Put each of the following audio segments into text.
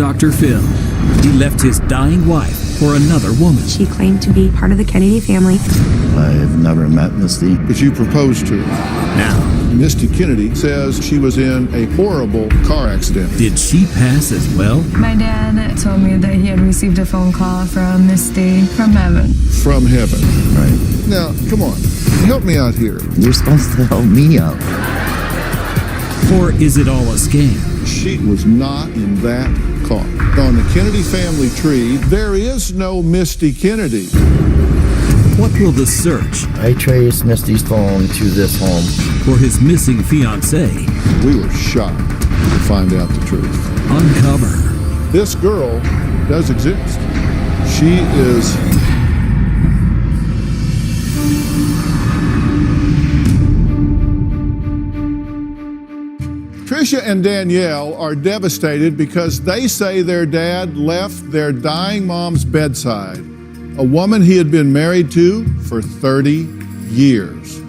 Dr. Phil. He left his dying wife for another woman. She claimed to be part of the Kennedy family. I've never met Misty. But you proposed to her. Now, Misty Kennedy says she was in a horrible car accident. did she pass as well? My dad told me that he had received a phone call from Misty from heaven. From heaven. Right. Now, come on. Help me out here. You're supposed to help me out. Or is it all a scam? She was not in that car. On the Kennedy family tree, there is no Misty Kennedy. What will the search I traced Misty's phone to this home. for his missing fiancée We were shocked to find out the truth. uncover? This girl does exist. She is... Tricia and Danielle are devastated because they say their dad left their dying mom's bedside, a woman he had been married to for 30 years.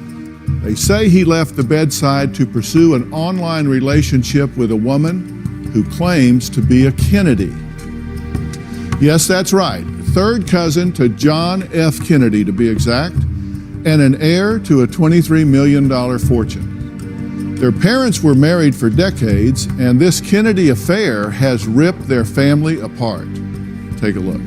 They say he left the bedside to pursue an online relationship with a woman who claims to be a Kennedy. Yes, that's right. Third cousin to John F. Kennedy, to be exact, and an heir to a $23 million fortune. Their parents were married for decades, and this Kennedy affair has ripped their family apart. Take a look.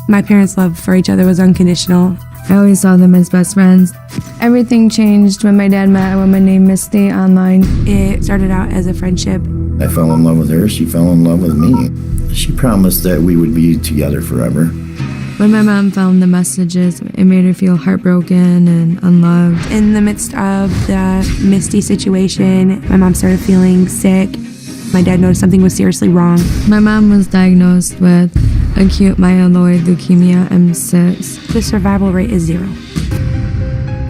My parents' love for each other was unconditional. I always saw them as best friends. Everything changed when my dad met a woman named Misty online. It started out as a friendship. I fell in love with her. She fell in love with me. She promised that we would be together forever. When my mom found the messages, it made her feel heartbroken and unloved. In the midst of the Misty situation, my mom started feeling sick. My dad noticed something was seriously wrong. My mom was diagnosed with acute myeloid leukemia M6. The survival rate is 0.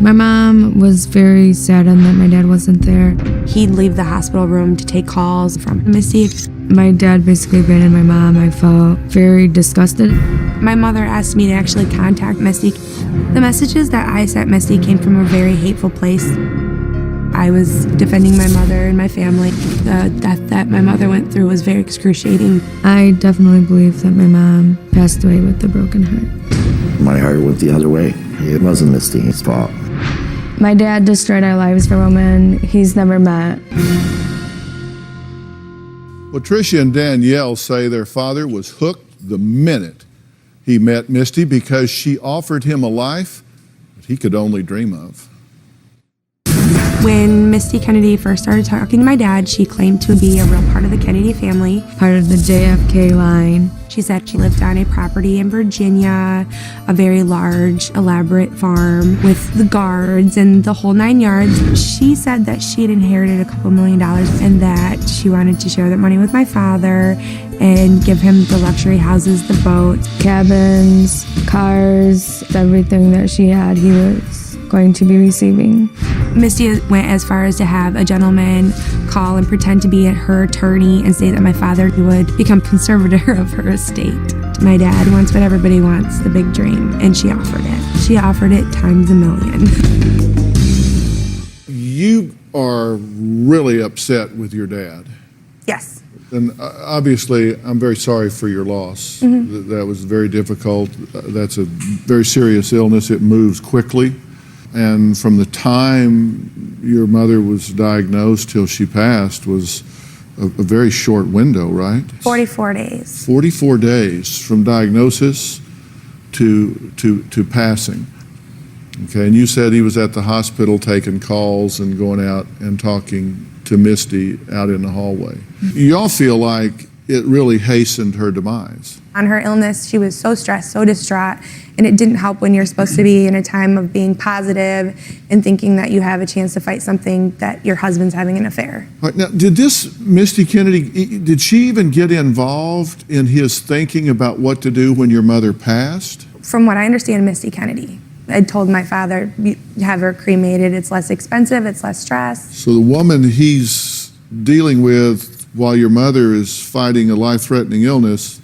My mom was very saddened that my dad wasn't there. He'd leave the hospital room to take calls from Misty. My dad basically abandoned my mom. I felt very disgusted. My mother asked me to actually contact Misty. The messages that I sent Misty came from a very hateful place. I was defending my mother and my family. The death that my mother went through was very excruciating. I definitely believe that my mom passed away with a broken heart. My heart went the other way. It wasn't Misty's fault. My dad destroyed our lives for a woman he's never met. Well, Tricia and Danielle say their father was hooked the minute he met Misty because she offered him a life that he could only dream of. When Misty Kennedy first started talking to my dad, she claimed to be a real part of the Kennedy family. Part of the JFK line. She said she lived on a property in Virginia, a very large, elaborate farm with the guards and the whole 9 yards. She said that she had inherited a couple $1 million and that she wanted to share that money with my father and give him the luxury houses, the boats, Cabins, cars, everything that she had, he was going to be receiving. Misty went as far as to have a gentleman call and pretend to be her attorney and say that my father would become conservator of her estate. My dad wants what everybody wants, the big dream, and she offered it. She offered it times a million. You are really upset with your dad. Yes. And obviously, I'm very sorry for your loss. That was very difficult. That's a very serious illness. It moves quickly. And from the time your mother was diagnosed till she passed was a very short window, right? 44 days. 44 days from diagnosis to passing. Okay, and you said he was at the hospital taking calls and going out and talking to Misty out in the hallway. Y'all feel like it really hastened her demise. On her illness, she was so stressed, so distraught, and it didn't help when you're supposed to be in a time of being positive and thinking that you have a chance to fight something that your husband's having an affair. All right, now, did this Misty Kennedy, did she even get involved in his thinking about what to do when your mother passed? From what I understand, Misty Kennedy. I told my father, have her cremated, it's less expensive, it's less stress. So the woman he's dealing with while your mother is fighting a life-threatening illness,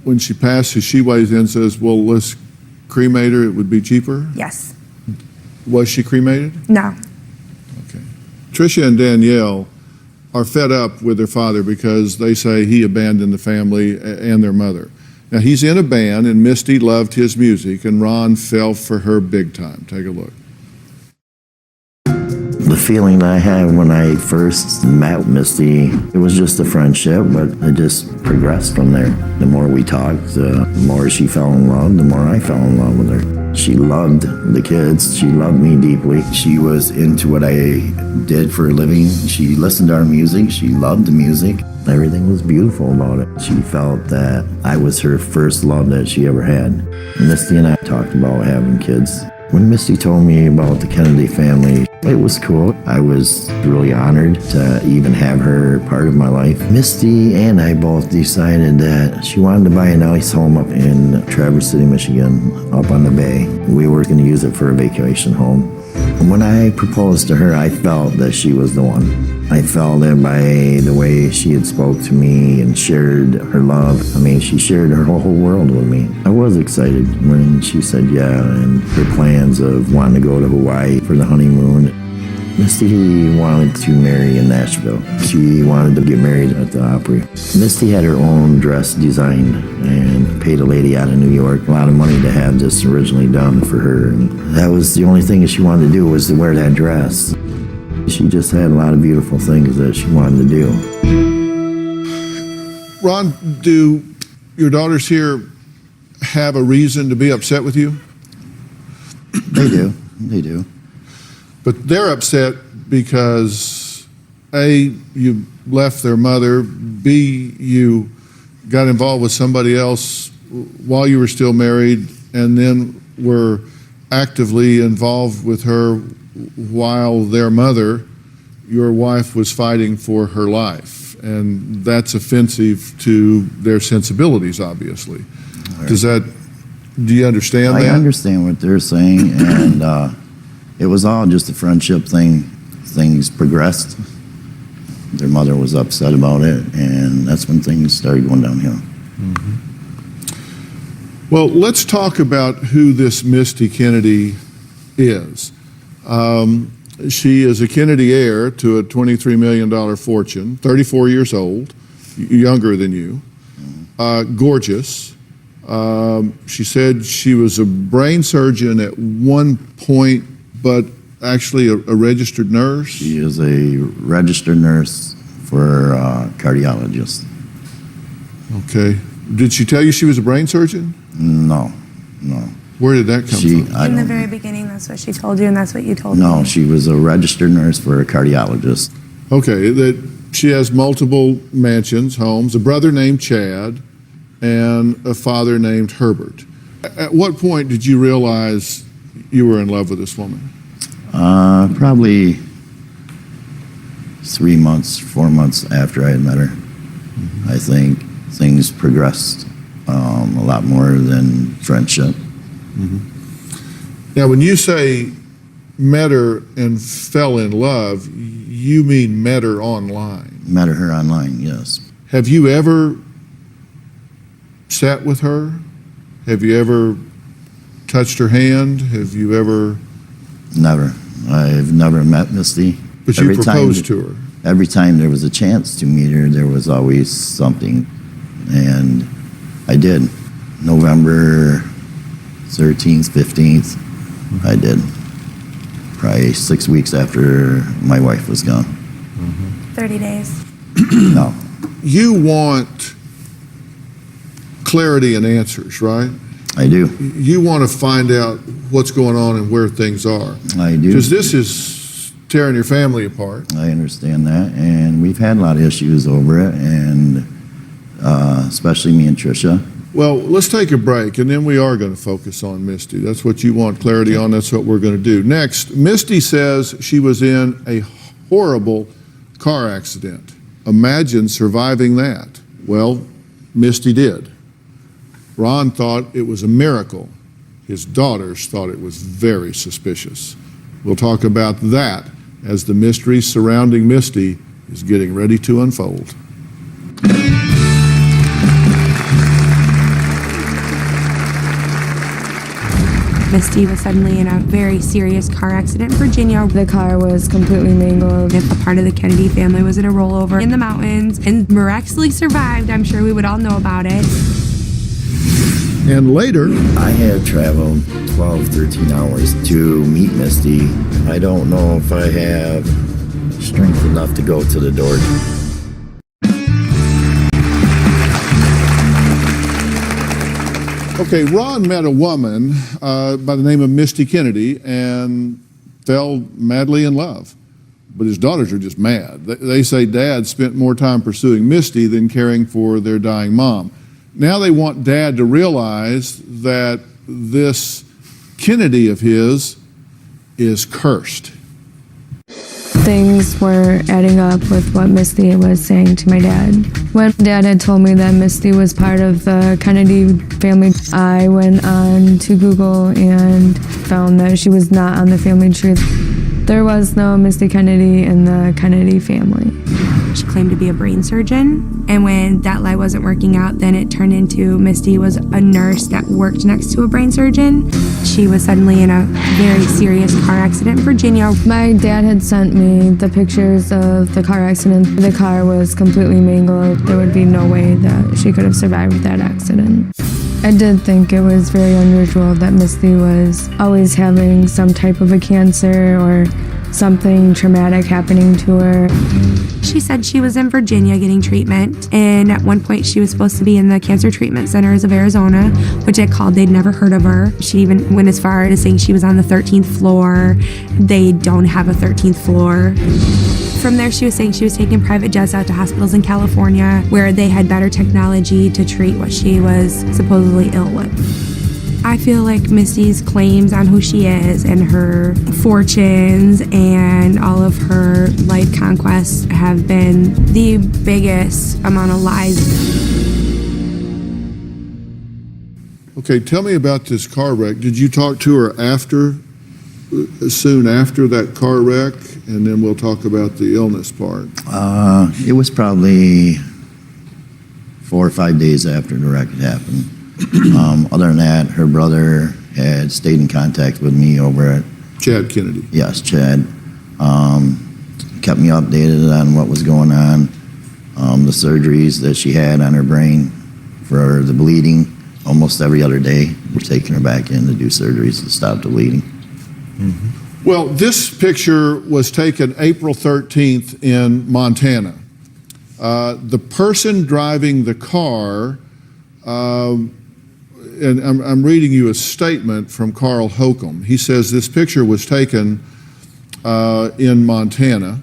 when she passes, she weighs in and says, well, let's cremate her, it would be cheaper? Yes. Was she cremated? No. Okay. Tricia and Danielle are fed up with their father because they say he abandoned the family and their mother. Now, he's in a band, and Misty loved his music, and Ron fell for her big time. Take a look. The feeling I had when I first met Misty, it was just a friendship, but it just progressed from there. The more we talked, the more she fell in love, the more I fell in love with her. She loved the kids. She loved me deeply. She was into what I did for a living. She listened to our music. She loved the music. Everything was beautiful about it. She felt that I was her first love that she ever had. Misty and I talked about having kids. When Misty told me about the Kennedy family, it was cool. I was really honored to even have her part of my life. Misty and I both decided that she wanted to buy a nice home up in Traverse City, Michigan, up on the bay. We were going to use it for a vacation home. When I proposed to her, I felt that she was the one. I felt that by the way she had spoke to me and shared her love. I mean, she shared her whole world with me. I was excited when she said yeah, and her plans of wanting to go to Hawaii for the honeymoon. Misty wanted to marry in Nashville. She wanted to get married at the Opry. Misty had her own dress designed and paid a lady out of New York a lot of money to have this originally done for her. And that was the only thing that she wanted to do, was to wear that dress. She just had a lot of beautiful things that she wanted to do. Ron, do your daughters here have a reason to be upset with you? They do. They do. But they're upset because A, you left their mother, B, you got involved with somebody else while you were still married, and then were actively involved with her while their mother, your wife, was fighting for her life. And that's offensive to their sensibilities, obviously. Right. Do you understand that? I understand what they're saying, and it was all just a friendship thing. Things progressed. Their mother was upset about it, and that's when things started going downhill. Mm-hmm. Well, let's talk about who this Misty Kennedy is. She is a Kennedy heir to a $23 million fortune, 34 years old, younger than you, gorgeous. She said she was a brain surgeon at one point, but actually a registered nurse. She is a registered nurse for a cardiologist. Okay. Did she tell you she was a brain surgeon? No. Where did that come from? In the very beginning, that's what she told you, and that's what you told me. No, she was a registered nurse for a cardiologist. Okay, that she has multiple mansions, homes, a brother named Chad, and a father named Herbert. At what point did you realize you were in love with this woman? Probably 3 months, 4 months after I had met her. Mm-hmm. I think things progressed a lot more than friendship. Mm-hmm. Now, when you say met her and fell in love, you mean met her online? Met her online, yes. Have you ever sat with her? Have you ever touched her hand? Have you ever? Never. I've never met Misty. But you proposed to her? Every time there was a chance to meet her, there was always something. And I did. November 13th, 15th, I did. Probably 6 weeks after my wife was gone. 30 days. No. You want clarity and answers, right? I do. You want to find out what's going on and where things are. I do. Because this is tearing your family apart. I understand that, and we've had a lot of issues over it, and especially me and Tricia. Well, let's take a break, and then we are going to focus on Misty. That's what you want clarity on. That's what we're going to do. Next, Misty says she was in a horrible car accident. Imagine surviving that. Well, Misty did. Ron thought it was a miracle. His daughters thought it was very suspicious. We'll talk about that as the mystery surrounding Misty is getting ready to unfold. Misty was suddenly in a very serious car accident in Virginia. The car was completely mangled. If a part of the Kennedy family was in a rollover in the mountains and miraculously survived, I'm sure we would all know about it. And later, I had traveled 12, 13 hours to meet Misty. I don't know if I have strength enough to go to the door. okay, Ron met a woman by the name of Misty Kennedy and fell madly in love. But his daughters are just mad. They say Dad spent more time pursuing Misty than caring for their dying mom. Now they want Dad to realize that this Kennedy of his is cursed. Things were adding up with what Misty was saying to my dad. When Dad had told me that Misty was part of the Kennedy family, I went on to Google and found that she was not on the family tree. There was no Misty Kennedy in the Kennedy family. She claimed to be a brain surgeon, and when that lie wasn't working out, then it turned into Misty was a nurse that worked next to a brain surgeon. She was suddenly in a very serious car accident in Virginia. My dad had sent me the pictures of the car accident. The car was completely mangled. There would be no way that she could have survived that accident. I did think it was very unusual that Misty was always having some type of a cancer or something traumatic happening to her. She said she was in Virginia getting treatment, and at one point she was supposed to be in the Cancer Treatment Centers of Arizona, which I called. They'd never heard of her. She even went as far as saying she was on the 13th floor. They don't have a 13th floor. From there, she was saying she was taking private jets out to hospitals in California where they had better technology to treat what she was supposedly ill with. I feel like Misty's claims on who she is and her fortunes and all of her life conquests have been the biggest amount of lies. okay, tell me about this car wreck. Did you talk to her soon after that car wreck? And then we'll talk about the illness part. It was probably 4 or 5 days after the wreck had happened. Other than that, her brother had stayed in contact with me over at Chad Kennedy. Yes, Chad. Kept me updated on what was going on, the surgeries that she had on her brain for the bleeding. Almost every other day, we're taking her back in to do surgeries to stop the bleeding. Mm-hmm. Well, this picture was taken April 13th in Montana. The person driving the car, and I'm reading you a statement from Carl Holcomb. He says this picture was taken in Montana.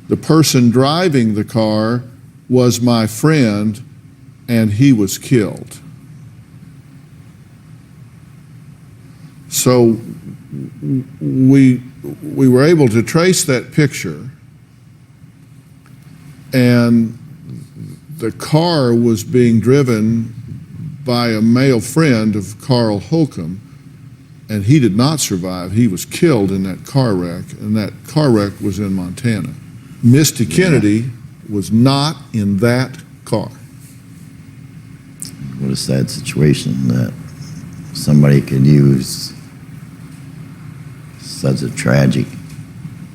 The person driving the car was my friend, and he was killed. So we were able to trace that picture, and the car was being driven by a male friend of Carl Holcomb, and he did not survive. He was killed in that car wreck, and that car wreck was in Montana. Misty Kennedy was not in that car. What a sad situation that somebody could use such a tragic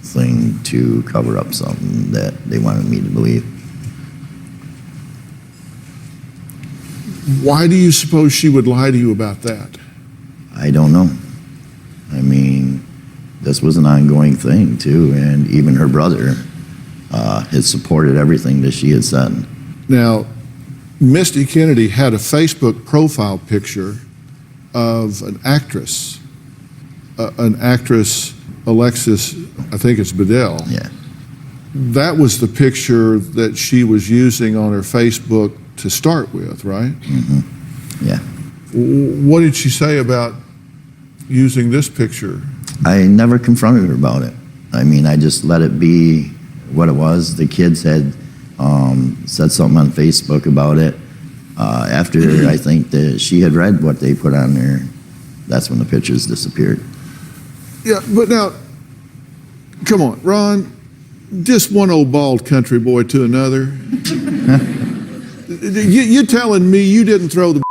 thing to cover up something that they wanted me to believe. Why do you suppose she would lie to you about that? I don't know. I mean, this was an ongoing thing too, and even her brother had supported everything that she had said. Now, Misty Kennedy had a Facebook profile picture of an actress, Alexis, I think it's Bedell. Yeah. That was the picture that she was using on her Facebook to start with, right? Mm-hmm. Yeah. What did she say about using this picture? I never confronted her about it. I mean, I just let it be what it was. The kids had said something on Facebook about it. After I think that she had read what they put on there, that's when the pictures disappeared. Yeah, but now, come on, Ron, just one old bald country boy to another. You telling me you didn't throw the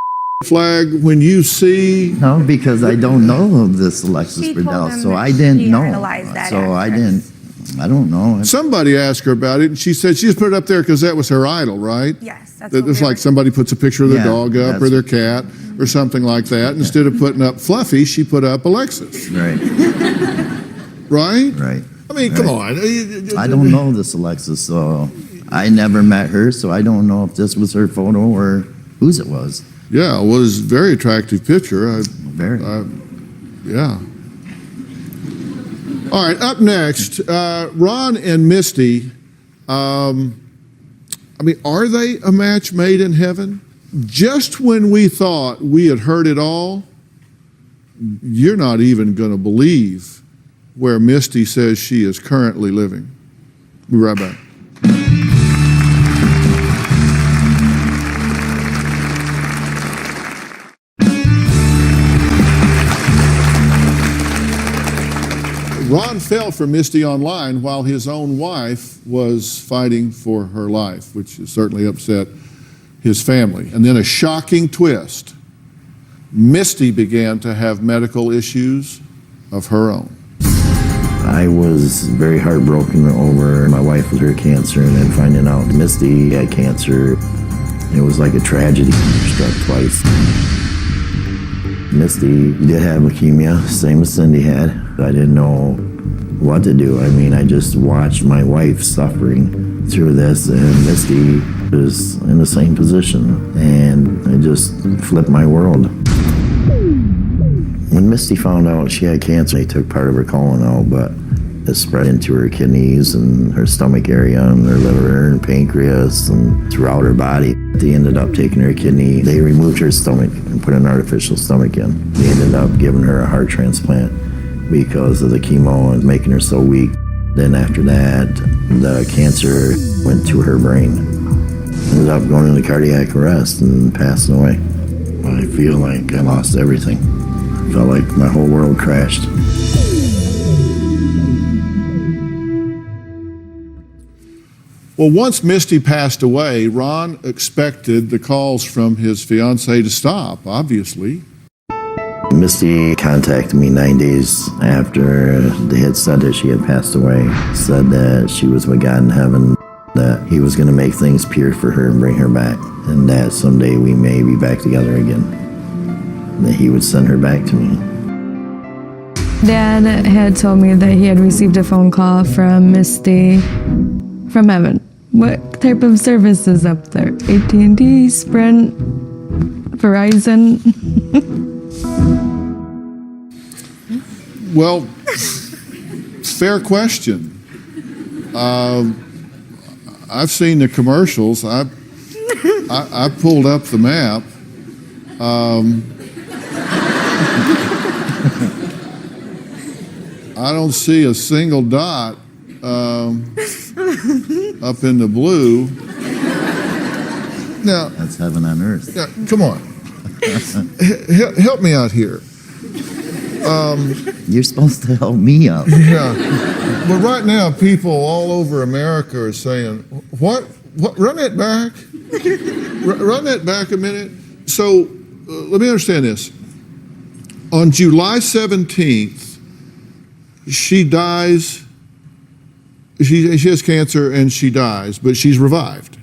flag when you see? No, because I don't know this Alexis She told Burdell, him so that I didn't she know. idolized that So actress. I don't know. Somebody asked her about it, and she said she just put it up there because that was her idol, right? Yes, that's That what it's we like were- somebody puts a picture of their Yeah, dog up or that's- their cat or something like that. Instead of putting up Fluffy, she put up Alexis, Right, right? right. I mean, come Right. on. I don't know this Alexis, so I never met her, so I don't know if this was her photo or whose it was. Yeah, it was a very attractive picture. Very. Yeah. All right, up next, Ron and Misty. I mean, are they a match made in heaven? Just when we thought we had heard it all, you're not even going to believe where Misty says she is currently living. Be right back. Ron fell for Misty online while his own wife was fighting for her life, which has certainly upset his family. And then a shocking twist. Misty began to have medical issues of her own. I was very heartbroken over my wife with her cancer, and then finding out Misty had cancer. It was like a tragedy, struck twice. Misty did have leukemia, same as Cindy had. I didn't know what to do. I mean, I just watched my wife suffering through this, and Misty was in the same position, and it just flipped my world. When Misty found out she had cancer, they took part of her colon out, but it spread into her kidneys and her stomach area and her liver and pancreas and throughout her body. They ended up taking her kidney. They removed her stomach and put an artificial stomach in. They ended up giving her a heart transplant because of the chemo and making her so weak. Then after that, the cancer went to her brain. Ended up going into cardiac arrest and passing away. I feel like I lost everything. Felt like my whole world crashed. Well, once Misty passed away, Ron expected the calls from his fiancée to stop, obviously. Misty contacted me 9 days after they had said that she had passed away. Said that she was with God in heaven, that he was going to make things pure for her and bring her back, and that someday we may be back together again. That he would send her back to me. Dad had told me that he had received a phone call from Misty from heaven. What type of service is up there? AT&T, Sprint, Verizon? Well, fair question. I've seen the commercials. I pulled up the map. I don't see a single dot up in the blue. Now, That's heaven on earth. yeah, come on. Help me out here. You're supposed to help me out. Yeah. But right now, people all over America are saying, what? Run that back. Run that back a minute. So let me understand this. On July 17th, she dies. She has cancer and she dies, but she's revived.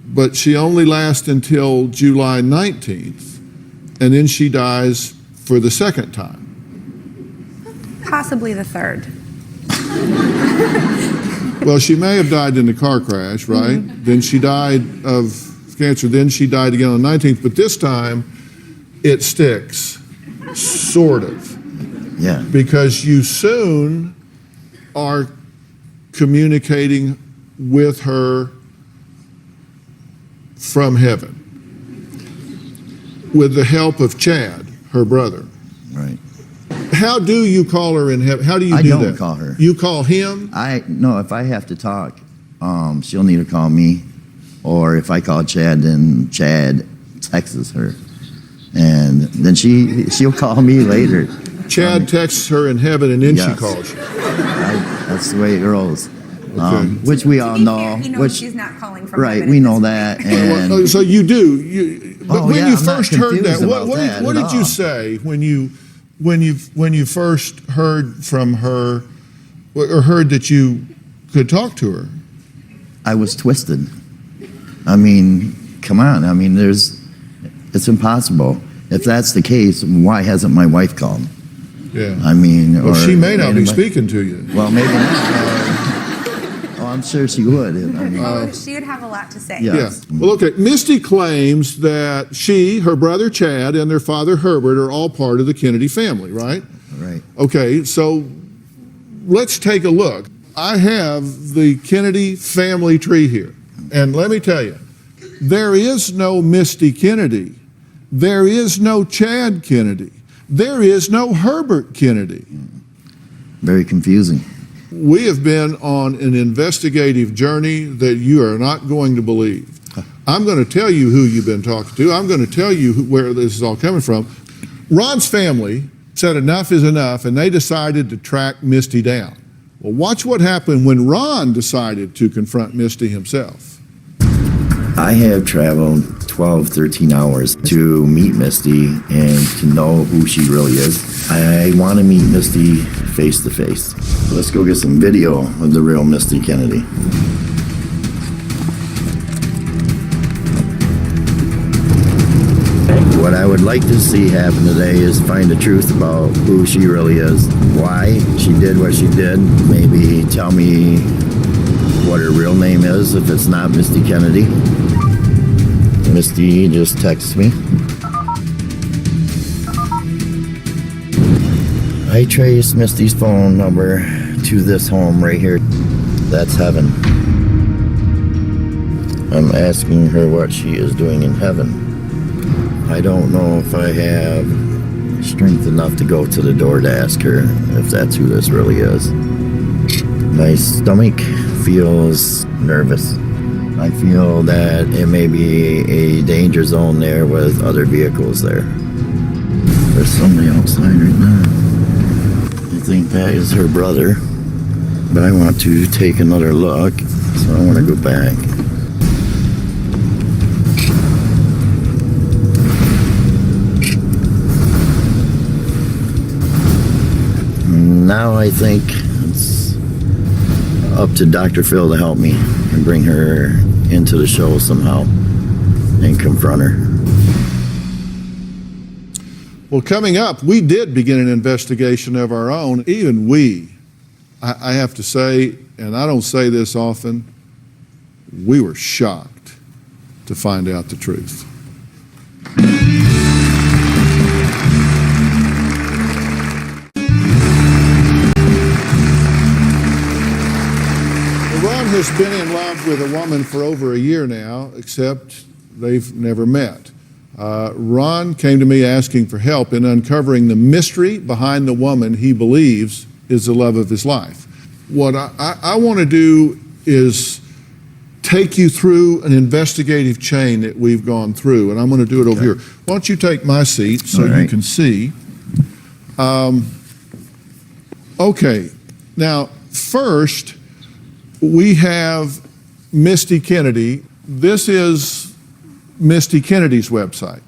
But she only lasts until July 19th, and then she dies for the second time. Possibly the third. Well, she may have died in the car crash, right? Mm-hmm. Then she died of cancer. Then she died again on the 19th. But this time, it sticks, sort of. Yeah. Because you soon are communicating with her from heaven with the help of Chad, her brother. Right. How do you call her in heaven? How do you do that? I don't call her. You call him? No, if I have to talk, she'll need to call me. Or if I call Chad, then Chad texts her. And then she'll call me later. Chad texts her in heaven and then she Yes. calls you. That's the way it rolls. Okay. Which we all know. He knows Which she's not calling from Right, heaven we at know this point. that. And So you do. But Oh, when yeah, you I'm not first heard that, confused about that what at did you all. say when you first heard from her, or heard that you could talk to her? I was twisted. I mean, come on. I mean, it's impossible. If that's the case, why hasn't my wife called? Yeah. I mean, Well, or she may not be anybody- speaking to you. Well, maybe not. Oh, I'm sure she would. I mean, She would have a lot to say. yeah. Yeah. Well, okay. Misty claims that she, her brother Chad, and their father Herbert are all part of the Kennedy family, right? Right. Okay, so let's take a look. I have the Kennedy family tree here. And let me tell you, there is no Misty Kennedy. There is no Chad Kennedy. There is no Herbert Kennedy. Very confusing. We have been on an investigative journey that you are not going to believe. I'm going to tell you who you've been talking to. I'm going to tell you where this is all coming from. Ron's family said enough is enough, and they decided to track Misty down. Well, watch what happened when Ron decided to confront Misty himself. I have traveled 12, 13 hours to meet Misty and to know who she really is. I want to meet Misty face to face. Let's go get some video of the real Misty Kennedy. What I would like to see happen today is find the truth about who she really is, why she did what she did. Maybe tell me what her real name is if it's not Misty Kennedy. Misty just texts me. I traced Misty's phone number to this home right here. That's heaven. I'm asking her what she is doing in heaven. I don't know if I have strength enough to go to the door to ask her if that's who this really is. My stomach feels nervous. I feel that it may be a danger zone there with other vehicles there. There's somebody outside right now. I think that is her brother, but I want to take another look, so I want to go back. Now I think it's up to Dr. Phil to help me and bring her into the show somehow and confront her. Well, coming up, we did begin an investigation of our own. Even we, I have to say, and I don't say this often, we were shocked to find out the truth. Ron has been in love with a woman for over a year now, except they've never met. Ron came to me asking for help in uncovering the mystery behind the woman he believes is the love of his life. What I want to do is take you through an investigative chain that we've gone through, and I'm going to do it over here. Why don't you take my seat so you can see? Okay, now first we have Misty Kennedy. This is Misty Kennedy's website,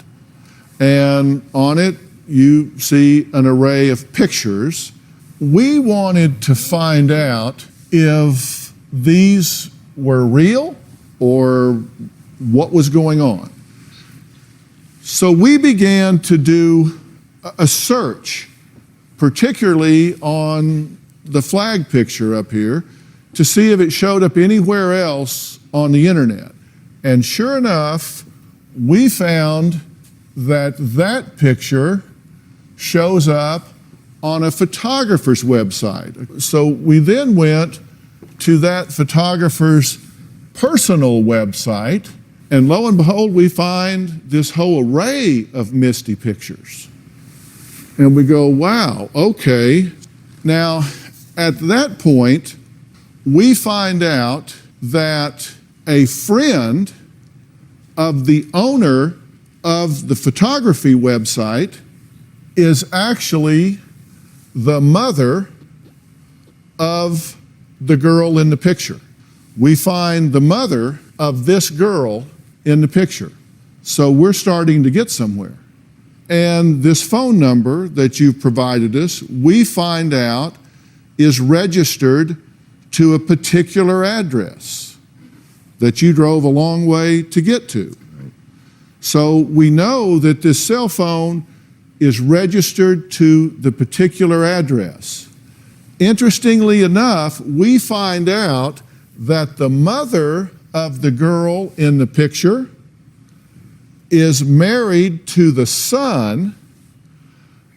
and on it you see an array of pictures. We wanted to find out if these were real or what was going on. So we began to do a search, particularly on the flag picture up here, to see if it showed up anywhere else on the internet. And sure enough, we found that that picture shows up on a photographer's website. So we then went to that photographer's personal website, and lo and behold, we find this whole array of Misty pictures. And we go, wow, okay. Now, at that point, we find out that a friend of the owner of the photography website is actually the mother of the girl in the picture. We find the mother of this girl in the picture. So we're starting to get somewhere. And this phone number that you've provided us, we find out is registered to a particular address that you drove a long way to get to. So we know that this cell phone is registered to the particular address. Interestingly enough, we find out that the mother of the girl in the picture is married to the son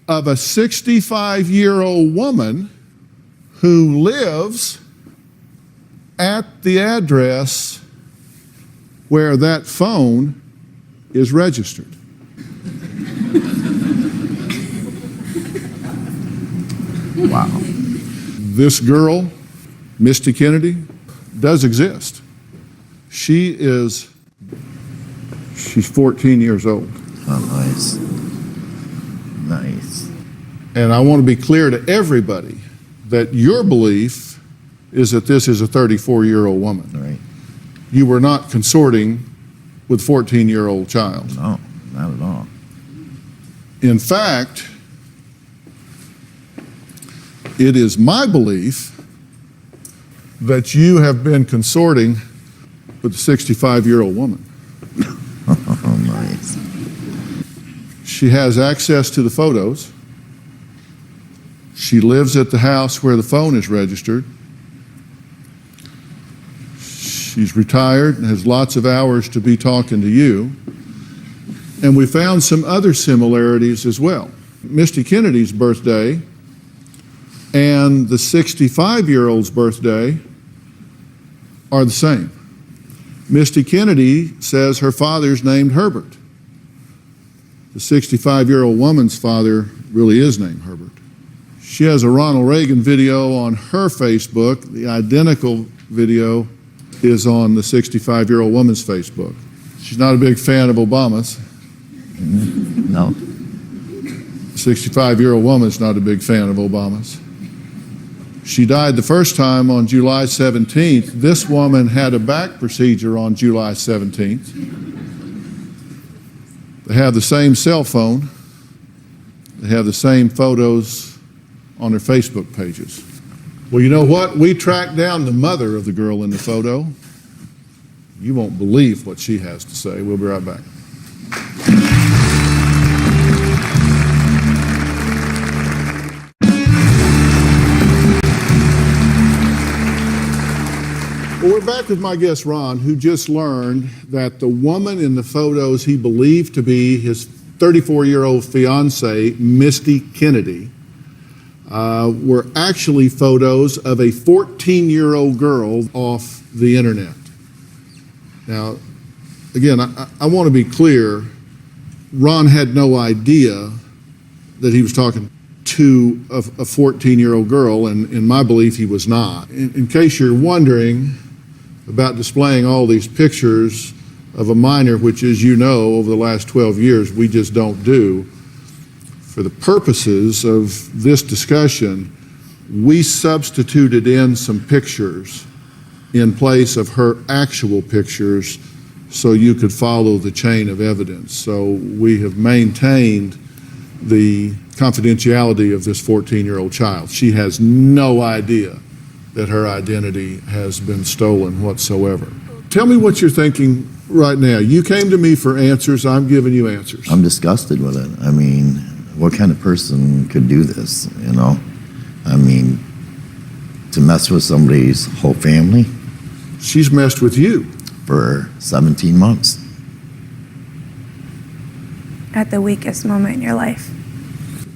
of a 65-year-old woman who lives at the address where that phone is registered. Wow. This girl, Misty Kennedy, does exist. She's 14 years old. Oh, nice. Nice. And I want to be clear to everybody that your belief is that this is a 34-year-old woman. Right. You were not consorting with a 14-year-old child. No, not at all. In fact, it is my belief that you have been consorting with a 65-year-old woman. Oh, nice. She has access to the photos. She lives at the house where the phone is registered. She's retired and has lots of hours to be talking to you. And we found some other similarities as well. Misty Kennedy's birthday and the 65-year-old's birthday are the same. Misty Kennedy says her father's named Herbert. The 65-year-old woman's father really is named Herbert. She has a Ronald Reagan video on her Facebook. The identical video is on the 65-year-old woman's Facebook. She's not a big fan of Obama's. No. The 65-year-old woman's not a big fan of Obama's. She died the first time on July 17th. This woman had a back procedure on July 17th. They have the same cell phone. They have the same photos on their Facebook pages. Well, you know what? We tracked down the mother of the girl in the photo. You won't believe what she has to say. We'll be right back. Well, we're back with my guest, Ron, who just learned that the woman in the photos he believed to be his 34-year-old fiancee, Misty Kennedy, were actually photos of a 14-year-old girl off the internet. Now, again, I want to be clear. Ron had no idea that he was talking to a 14-year-old girl, and in my belief, he was not. In case you're wondering about displaying all these pictures of a minor, which, as you know, over the last 12 years, we just don't do, for the purposes of this discussion, we substituted in some pictures in place of her actual pictures so you could follow the chain of evidence. So we have maintained the confidentiality of this 14-year-old child. She has no idea that her identity has been stolen whatsoever. Tell me what you're thinking right now. You came to me for answers. I'm giving you answers. I'm disgusted with it. I mean, what kind of person could do this, you know? I mean, to mess with somebody's whole family She's messed with you. for 17 months. At the weakest moment in your life.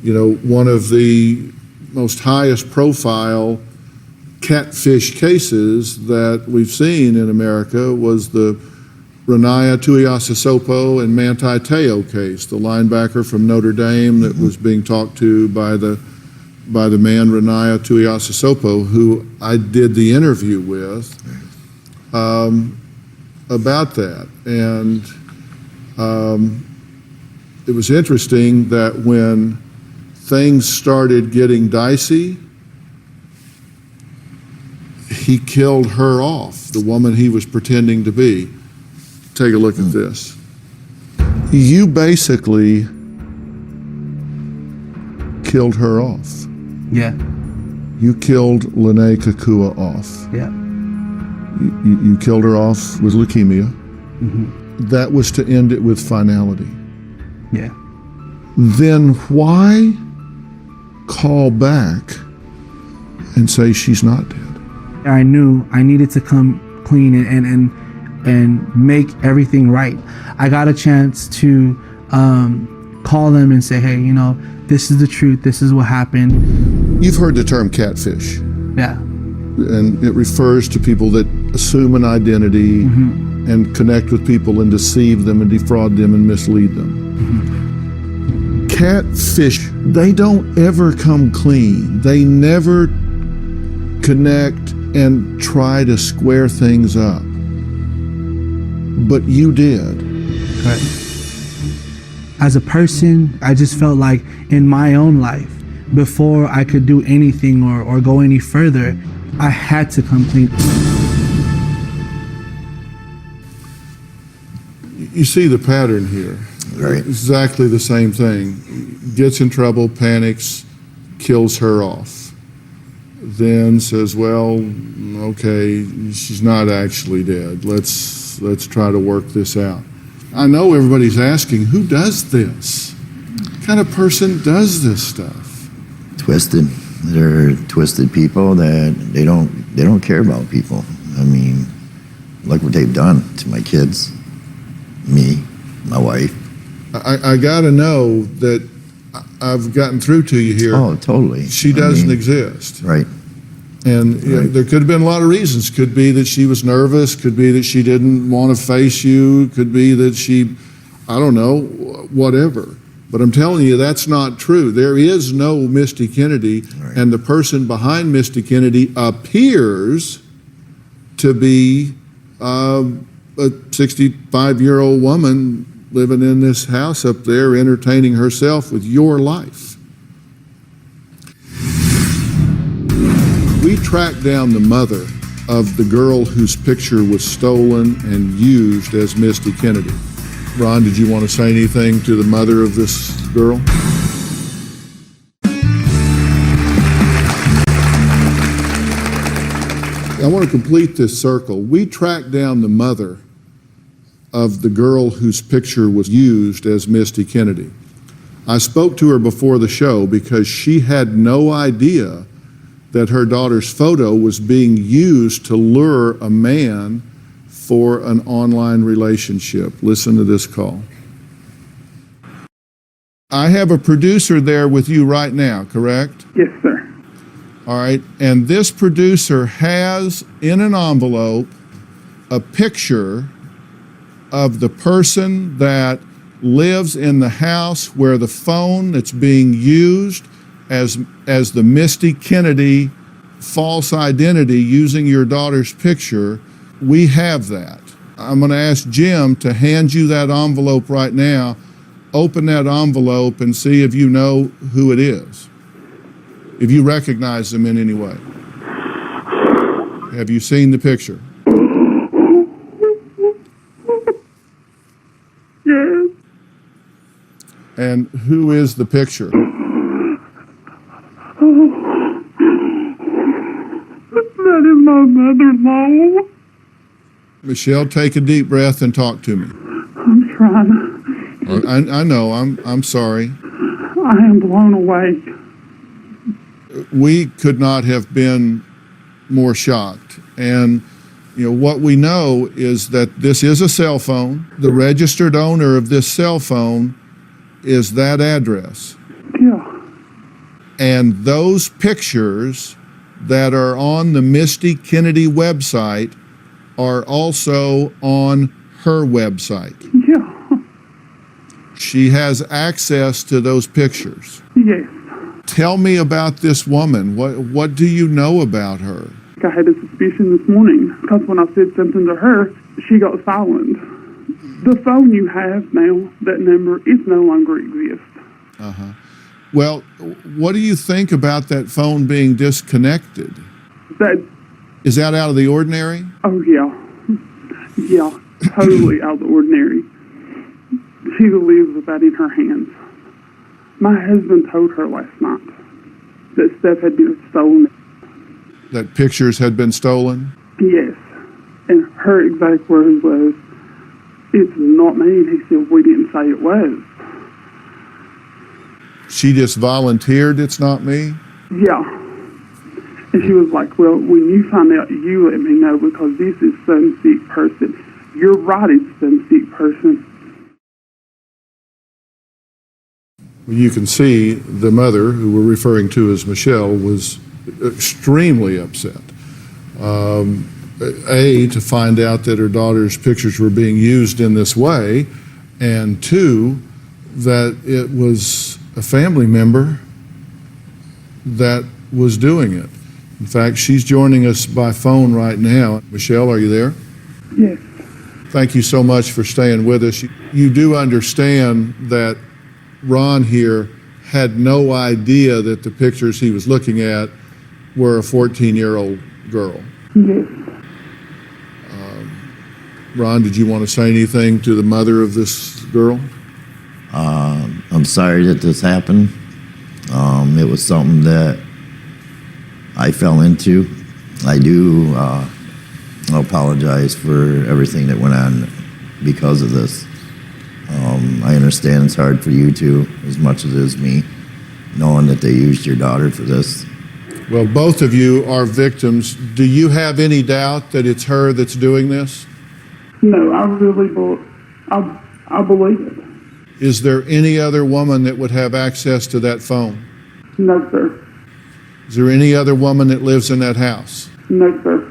You know, one of the most highest profile catfish cases that we've seen in America was the Renaya Tuiasosopo and Manti Te'o case, the linebacker from Notre Dame that was being talked to by the man Renaya Tuiasosopo, who I did the interview with about that. And it was interesting that when things started getting dicey, he killed her off, the woman he was pretending to be. Take a look at this. You basically killed her off. Yeah. You killed Lene Kakua off. Yeah. You killed her off with leukemia. Mm-hmm. That was to end it with finality. Yeah. Then why call back and say she's not dead? I knew I needed to come clean and make everything right. I got a chance to call them and say, hey, you know, this is the truth. This is what happened. You've heard the term catfish. Yeah. And it refers to people that assume an identity and connect with people and deceive them and defraud them and mislead them. Catfish, they don't ever come clean. They never connect and try to square things up. But you did. Right. As a person, I just felt like in my own life, before I could do anything or go any further, I had to come clean. You see the pattern here. Right. Exactly the same thing. Gets in trouble, panics, kills her off. Then says, well, okay, she's not actually dead. Let's try to work this out. I know everybody's asking, who does this? What kind of person does this stuff? Twisted. They're twisted people that they don't care about people. I mean, look what they've done to my kids, me, my wife. I got to know that I've gotten through to you here. Oh, totally. She doesn't exist. Right. And you know, there could have been a lot of reasons. Could be that she was nervous. Could be that she didn't want to face you. Could be that she, I don't know, whatever. But I'm telling you, that's not true. There is no Misty Kennedy, Right. and the person behind Misty Kennedy appears to be a 65-year-old woman living in this house up there, entertaining herself with your life. We tracked down the mother of the girl whose picture was stolen and used as Misty Kennedy. Ron, did you want to say anything to the mother of this girl? I want to complete this circle. We tracked down the mother of the girl whose picture was used as Misty Kennedy. I spoke to her before the show because she had no idea that her daughter's photo was being used to lure a man for an online relationship. Listen to this call. I have a producer there with you right now, correct? Yes, sir. All right, and this producer has in an envelope a picture of the person that lives in the house where the phone that's being used as the Misty Kennedy false identity using your daughter's picture. We have that. I'm going to ask Jim to hand you that envelope right now. Open that envelope and see if you know who it is, if you recognize them in any way. Have you seen the picture? Yes. And who is the picture? That is my mother-in-law. Michelle, take a deep breath and talk to me. I'm trying. I know, I'm sorry. I am blown away. We could not have been more shocked. And you know what we know is that this is a cell phone. The registered owner of this cell phone is that address. Yeah. And those pictures that are on the Misty Kennedy website are also on her website. Yeah. She has access to those pictures. Yes. Tell me about this woman. What do you know about her? I had a suspicion this morning because when I said something to her, she got silent. The phone you have now, that number, it no longer exists. Uh-huh. Well, what do you think about that phone being disconnected? That Is that out of the ordinary? Oh, yeah. Yeah, totally out of the ordinary. She lives with that in her hands. My husband told her last night that stuff had been stolen. That pictures had been stolen? Yes. And her exact words was, "It's not me." And he said, "We didn't say it was." She just volunteered, "It's not me"? Yeah. And she was like, "Well, when you find out, you let me know, because this is some sick person. You're right, it's some sick person." You can see the mother, who we're referring to as Michelle, was extremely upset. To find out that her daughter's pictures were being used in this way, and two, that it was a family member that was doing it. In fact, she's joining us by phone right now. Michelle, are you there? Yes. Thank you so much for staying with us. You do understand that Ron here had no idea that the pictures he was looking at were a 14-year-old girl. Yes. Ron, did you want to say anything to the mother of this girl? I'm sorry that this happened. It was something that I fell into. I do apologize for everything that went on because of this. I understand it's hard for you too, as much as it is me, knowing that they used your daughter for this. Well, both of you are victims. Do you have any doubt that it's her that's doing this? No, I really I believe it. Is there any other woman that would have access to that phone? No, sir. Is there any other woman that lives in that house? No, sir.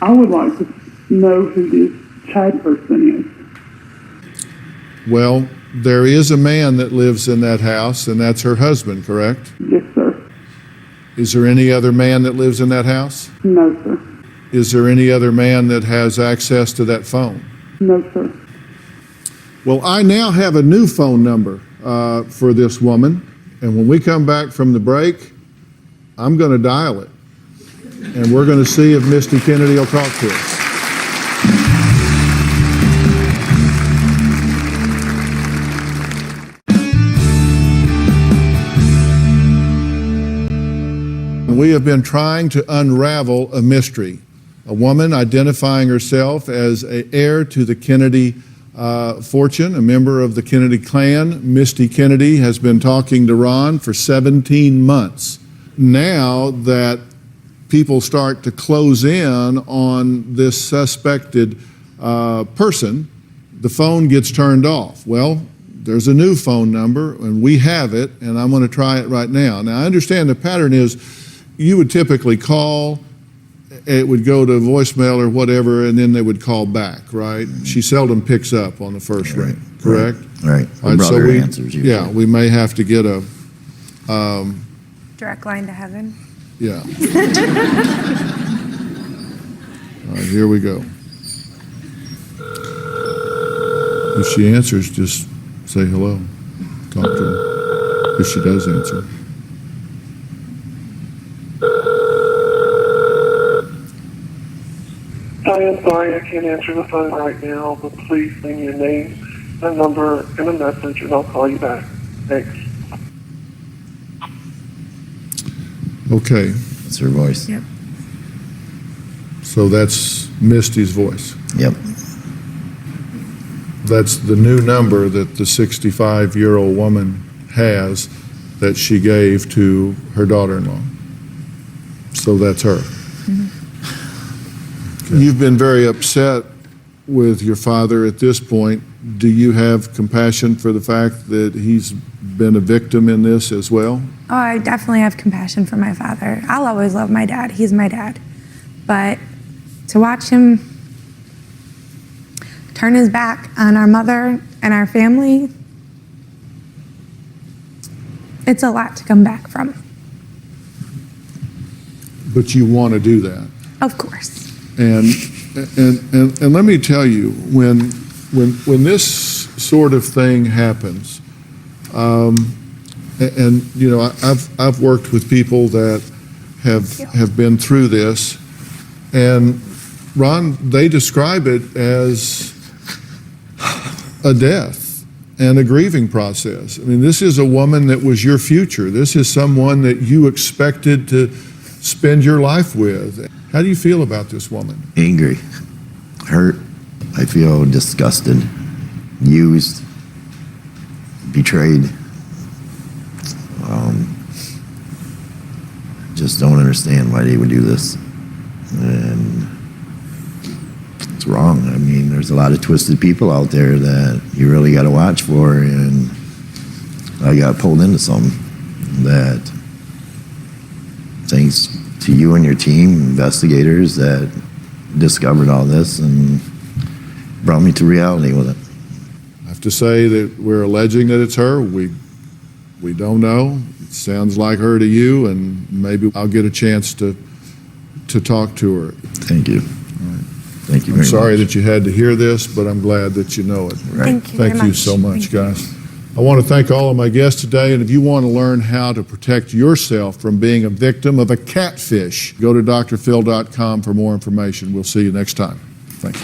I would like to know who this Chad person is. Well, there is a man that lives in that house, and that's her husband, correct? Yes, sir. Is there any other man that lives in that house? No, sir. Is there any other man that has access to that phone? No, sir. Well, I now have a new phone number for this woman, and when we come back from the break, I'm going to dial it, and we're going to see if Misty Kennedy will talk to us. We have been trying to unravel a mystery. A woman identifying herself as an heir to the Kennedy fortune, a member of the Kennedy clan. Misty Kennedy has been talking to Ron for 17 months. Now that people start to close in on this suspected person, the phone gets turned off. Well, there's a new phone number, and we have it, and I'm going to try it right now. Now, I understand the pattern is you would typically call, it would go to voicemail or whatever, and then they would call back, right? She seldom picks up on the first ring, correct? Right. All right, so Brother answers usually. yeah, we may have to get a Direct line to heaven. yeah. All right, here we go. If she answers, just say hello. Talk to her. If she does answer. I am sorry I can't answer the phone right now, but please leave me your name, a number, and a message, and I'll call you back. Thanks. Okay, That's her voice. Yep. so that's Misty's voice. Yep. That's the new number that the 65-year-old woman has that she gave to her daughter-in-law. So that's her. Okay. You've been very upset with your father at this point. Do you have compassion for the fact that he's been a victim in this as well? Oh, I definitely have compassion for my father. I'll always love my dad. He's my dad. But to watch him turn his back on our mother and our family, it's a lot to come back from. But you want to do that. Of course. And let me tell you, when this sort of thing happens, and you know, I've worked with people that have been through this. And Ron, they describe it as a death and a grieving process. I mean, this is a woman that was your future. This is someone that you expected to spend your life with. How do you feel about this woman? Angry, hurt. I feel disgusted, used, betrayed. Just don't understand why they would do this. And it's wrong. I mean, there's a lot of twisted people out there that you really got to watch for, and I got pulled into some that, thanks to you and your team, investigators that discovered all this and brought me to reality with it. I have to say that we're alleging that it's her. We don't know. It sounds like her to you, and maybe I'll get a chance to talk to her. Thank you. Thank you very I'm sorry much. that you had to hear this, but I'm glad that you know it. Right. Thank you so much, guys. I want to thank all of my guests today, and if you want to learn how to protect yourself from being a victim of a catfish, go to drphil.com for more information. We'll see you next time. Thank you.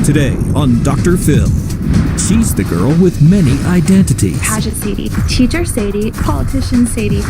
Today on Dr. Phil. She's the girl with many identities. Pageant Sadie, teacher Sadie, politician Sadie.